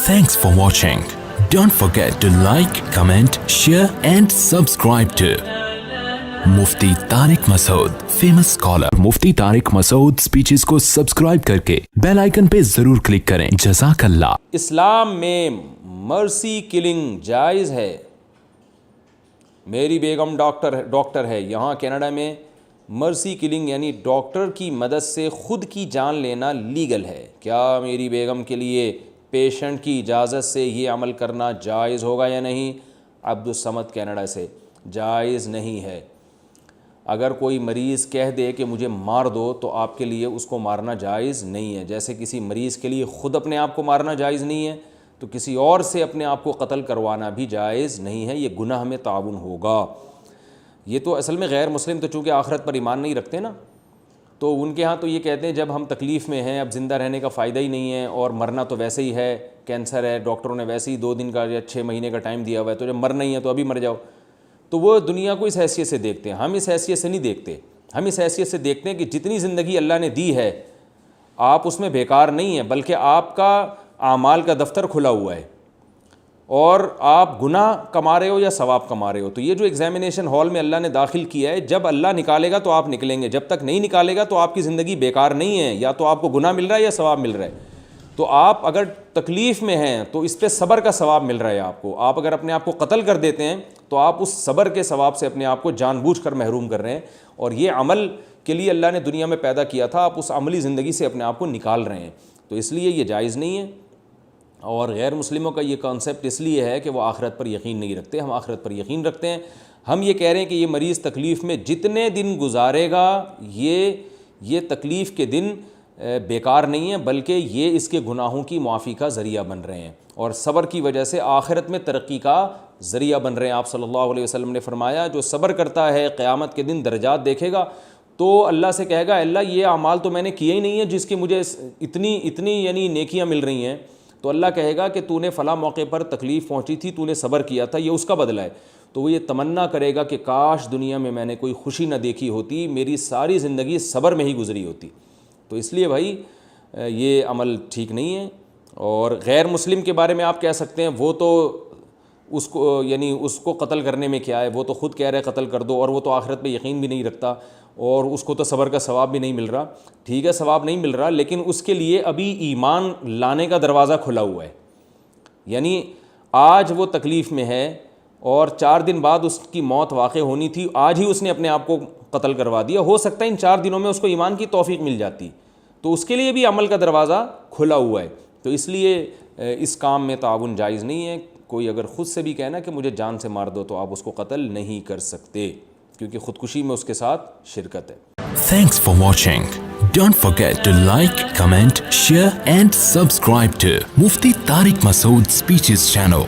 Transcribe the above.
Thanks for watching. Don't forget to like, comment, share and subscribe to Mufti Tariq Masood, famous scholar. Mufti Tariq Masood speeches को subscribe करके bell icon पे जरूर click करें. जज़ाकल्लाह. इस्लाम में mercy killing जायज़ है. मेरी बेगम डॉक्टर है. यहाँ कनाडा में मर्सी किलिंग यानी डॉक्टर की मदद से ख़ुद की जान लेना लीगल है. क्या मेरी बेगम के लिए पेशेंट की इजाज़त से ये अमल करना जायज़ होगा या नहीं? अब्दुस्समद कनाडा से जायज़ नहीं है. अगर कोई मरीज़ कह दे कि मुझे मार दो तो आपके लिए उसको मारना जायज़ नहीं है. जैसे किसी मरीज़ के लिए ख़ुद अपने आप को मारना जायज़ नहीं है तो किसी और से अपने आप को कत्ल करवाना भी जायज़ नहीं है. ये गुनाह में ताउन होगा. ये तो असल में गैर मुस्लिम तो चूँकि आखिरत पर ईमान नहीं रखते ना, तो उनके यहाँ तो ये कहते हैं जब हम तकलीफ़ में हैं, अब ज़िंदा रहने का फ़ायदा ही नहीं है और मरना तो वैसे ही है, कैंसर है, डॉक्टरों ने वैसे ही 2 दिन का या 6 महीने का टाइम दिया हुआ है, तो जब मरना ही है तो अभी मर जाओ. तो वो दुनिया को इस हैसियत से देखते हैं. हम इस हैसियत से नहीं देखते. हम इस हैसियत से देखते हैं कि जितनी ज़िंदगी अल्लाह ने दी है आप उसमें बेकार नहीं है, बल्कि आपका आमाल का दफ्तर खुला हुआ है और आप गुनाह कमा रहे हो या सवाब कमा रहे हो. तो ये जो एग्जामिनेशन हॉल में अल्लाह ने दाखिल किया है, जब अल्लाह निकालेगा तो आप निकलेंगे, जब तक नहीं निकालेगा तो आपकी ज़िंदगी बेकार नहीं है. या तो आपको गुनाह मिल रहा है या सवाब मिल रहा है. तो आप अगर तकलीफ़ में हैं तो इस पर सब्र का सवाब मिल रहा है आपको. आप अगर अपने आप को कत्ल कर देते हैं तो आप उस सब्र के सवाब से अपने आप को जानबूझकर महरूम कर रहे हैं. और ये अमल के लिए अल्लाह ने दुनिया में पैदा किया था, आप उस अमली ज़िंदगी से अपने आप को निकाल रहे हैं. तो इसलिए ये जायज़ नहीं है. और गैर मुस्लिमों का ये कॉन्सेप्ट इसलिए है कि वो आखिरत पर यकीन नहीं रखते. हम आखिरत पर यकीन रखते हैं. हम ये कह रहे हैं कि ये मरीज़ तकलीफ़ में जितने दिन गुजारेगा ये तकलीफ़ के दिन बेकार नहीं है, बल्कि ये इसके गुनाहों की मुआफ़ी का ज़रिया बन रहे हैं और सब्र की वजह से आखिरत में तरक्की का ज़रिया बन रहे हैं. आप सल्लल्लाहु अलैहि वसल्लम ने फरमाया जो सब्र करता है क़यामत के दिन दर्जात देखेगा तो अल्लाह से कहेगा अल्लाह ये अमाल तो मैंने किए ही नहीं है जिसकी मुझे इतनी यानी नेकियां मिल रही हैं. तो अल्लाह कहेगा कि तूने फ़लाँ मौके पर तकलीफ़ पहुंची थी, तूने सब्र किया था, ये उसका बदला है. तो वो ये तमन्ना करेगा कि काश दुनिया में मैंने कोई खुशी न देखी होती, मेरी सारी ज़िंदगी सब्र में ही गुजरी होती. तो इसलिए भाई ये अमल ठीक नहीं है. और गैर मुस्लिम के बारे में आप कह सकते हैं वो तो उसको यानी उसको कत्ल करने में क्या है, वो तो ख़ुद कह रहे कत्ल कर दो और वो तो आखिरत पे यकीन भी नहीं रखता और उसको तो सब्र का सवाब भी नहीं मिल रहा. ठीक है, सवाब नहीं मिल रहा, लेकिन उसके लिए अभी ईमान लाने का दरवाज़ा खुला हुआ है. यानी आज वो तकलीफ़ में है और 4 दिन बाद उसकी मौत वाक़ई होनी थी, आज ही उसने अपने आप को कत्ल करवा दिया. हो सकता है इन 4 दिनों में उसको ईमान की तौफ़ीक़ मिल जाती, तो उसके लिए भी अमल का दरवाज़ा खुला हुआ है. तो इसलिए इस काम में ताउन जायज़ नहीं है. कोई अगर ख़ुद से भी कहना कि मुझे जान से मार दो तो आप उसको कत्ल नहीं कर सकते, क्योंकि ख़ुदकुशी में उसके साथ शिरकत है. Thanks for watching. Don't forget to like, comment, share and subscribe to Mufti Tariq Masood Speeches channel.